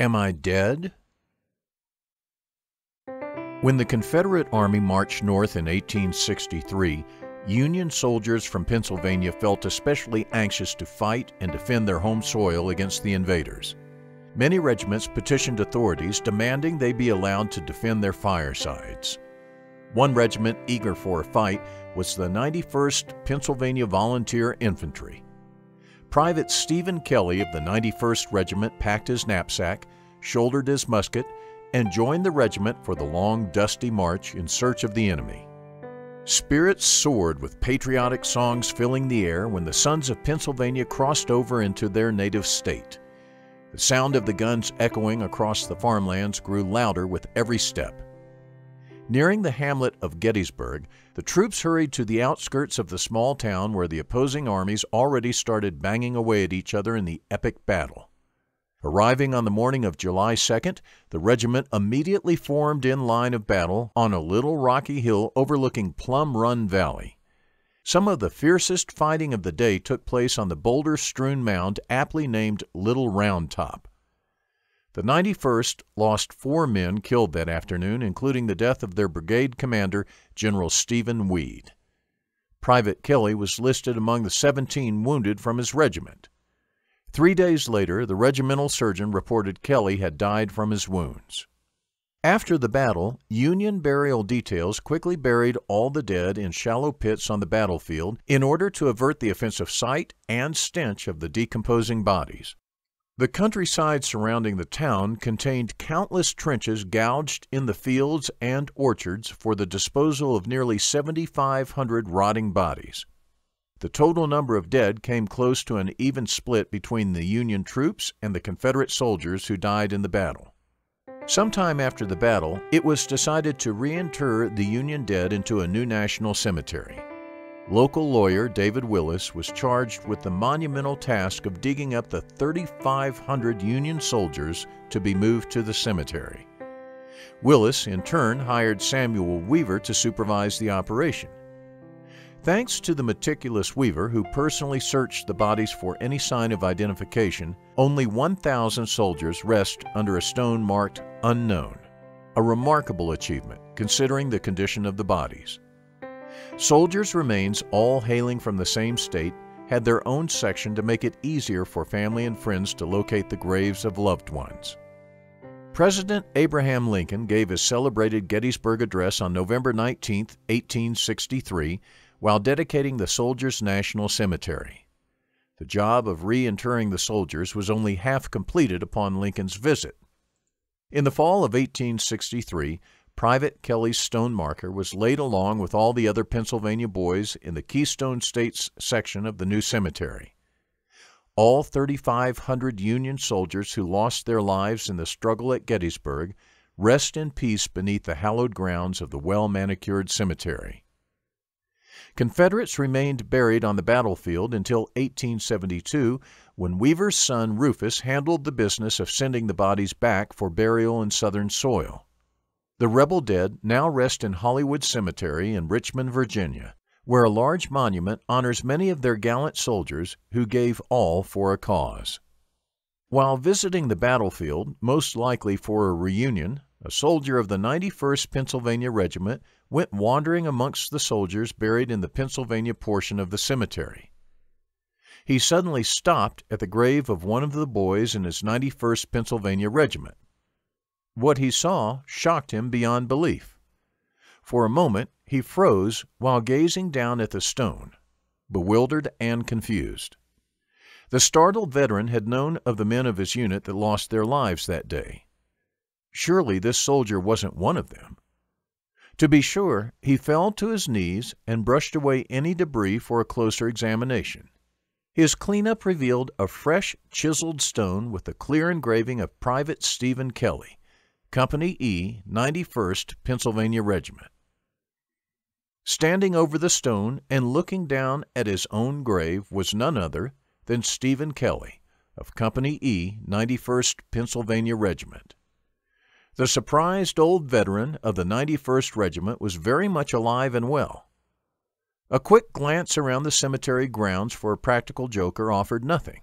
Am I dead? When the Confederate Army marched north in 1863, Union soldiers from Pennsylvania felt especially anxious to fight and defend their home soil against the invaders. Many regiments petitioned authorities demanding they be allowed to defend their firesides. One regiment eager for a fight was the 91st Pennsylvania Volunteer Infantry. Private Stephen Kelly of the 91st Regiment packed his knapsack, shouldered his musket, and joined the regiment for the long, dusty march in search of the enemy. Spirits soared with patriotic songs filling the air when the sons of Pennsylvania crossed over into their native state. The sound of the guns echoing across the farmlands grew louder with every step. Nearing the hamlet of Gettysburg, the troops hurried to the outskirts of the small town where the opposing armies already started banging away at each other in the epic battle. Arriving on the morning of July 2nd, the regiment immediately formed in line of battle on a little rocky hill overlooking Plum Run Valley. Some of the fiercest fighting of the day took place on the boulder-strewn mound aptly named Little Round Top. The 91st lost 4 men killed that afternoon, including the death of their brigade commander, General Stephen Weed. Private Kelly was listed among the 17 wounded from his regiment. 3 days later, the regimental surgeon reported Kelly had died from his wounds. After the battle, Union burial details quickly buried all the dead in shallow pits on the battlefield in order to avert the offensive sight and stench of the decomposing bodies. The countryside surrounding the town contained countless trenches gouged in the fields and orchards for the disposal of nearly 7,500 rotting bodies. The total number of dead came close to an even split between the Union troops and the Confederate soldiers who died in the battle. Sometime after the battle, it was decided to reinter the Union dead into a new national cemetery. Local lawyer David Willis was charged with the monumental task of digging up the 3,500 Union soldiers to be moved to the cemetery. Willis, in turn, hired Samuel Weaver to supervise the operation. Thanks to the meticulous Weaver, who personally searched the bodies for any sign of identification, only 1,000 soldiers rest under a stone marked Unknown, a remarkable achievement considering the condition of the bodies. Soldiers' remains, all hailing from the same state, had their own section to make it easier for family and friends to locate the graves of loved ones. President Abraham Lincoln gave his celebrated Gettysburg Address on November 19, 1863, while dedicating the Soldiers' National Cemetery. The job of reinterring the soldiers was only half completed upon Lincoln's visit. In the fall of 1863, Private Kelly's stone marker was laid along with all the other Pennsylvania boys in the Keystone States section of the new cemetery. All 3,500 Union soldiers who lost their lives in the struggle at Gettysburg rest in peace beneath the hallowed grounds of the well-manicured cemetery. Confederates remained buried on the battlefield until 1872, when Weaver's son Rufus handled the business of sending the bodies back for burial in Southern soil. The rebel dead now rest in Hollywood Cemetery in Richmond, Virginia, where a large monument honors many of their gallant soldiers who gave all for a cause. While visiting the battlefield, most likely for a reunion, a soldier of the 91st Pennsylvania Regiment went wandering amongst the soldiers buried in the Pennsylvania portion of the cemetery. He suddenly stopped at the grave of one of the boys in his 91st Pennsylvania Regiment. What he saw shocked him beyond belief. For a moment, he froze while gazing down at the stone, bewildered and confused. The startled veteran had known of the men of his unit that lost their lives that day. Surely this soldier wasn't one of them. To be sure, he fell to his knees and brushed away any debris for a closer examination. His cleanup revealed a fresh, chiseled stone with the clear engraving of Private Stephen Kelly, Company E, 91st Pennsylvania Regiment. Standing over the stone and looking down at his own grave was none other than Stephen Kelly of Company E, 91st Pennsylvania Regiment. The surprised old veteran of the 91st Regiment was very much alive and well. A quick glance around the cemetery grounds for a practical joker offered nothing.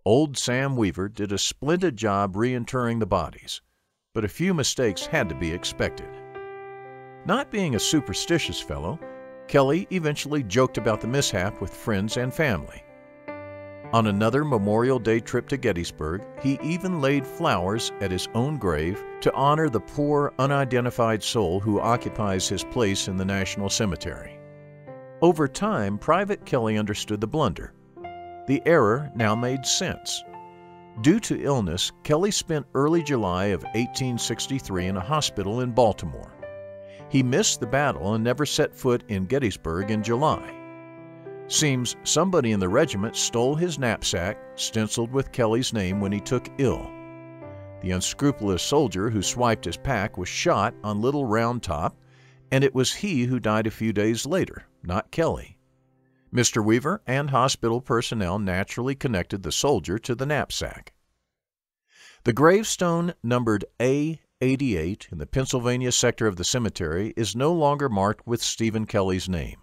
Old Sam Weaver did a splendid job reinterring the bodies, but a few mistakes had to be expected. Not being a superstitious fellow, Kelly eventually joked about the mishap with friends and family. On another Memorial Day trip to Gettysburg, he even laid flowers at his own grave to honor the poor, unidentified soul who occupies his place in the National Cemetery. Over time, Private Kelly understood the blunder. The error now made sense. Due to illness, Kelly spent early July of 1863 in a hospital in Baltimore. He missed the battle and never set foot in Gettysburg in July. Seems somebody in the regiment stole his knapsack, stenciled with Kelly's name, when he took ill. The unscrupulous soldier who swiped his pack was shot on Little Round Top, and it was he who died a few days later, not Kelly. Mr. Weaver and hospital personnel naturally connected the soldier to the knapsack. The gravestone numbered A88 in the Pennsylvania sector of the cemetery is no longer marked with Stephen Kelly's name.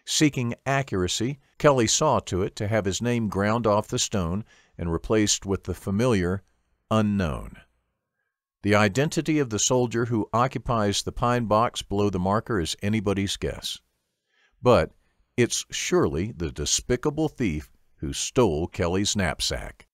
Seeking accuracy, Kelly saw to it to have his name ground off the stone and replaced with the familiar unknown. The identity of the soldier who occupies the pine box below the marker is anybody's guess. But it's surely the despicable thief who stole Kelly's knapsack.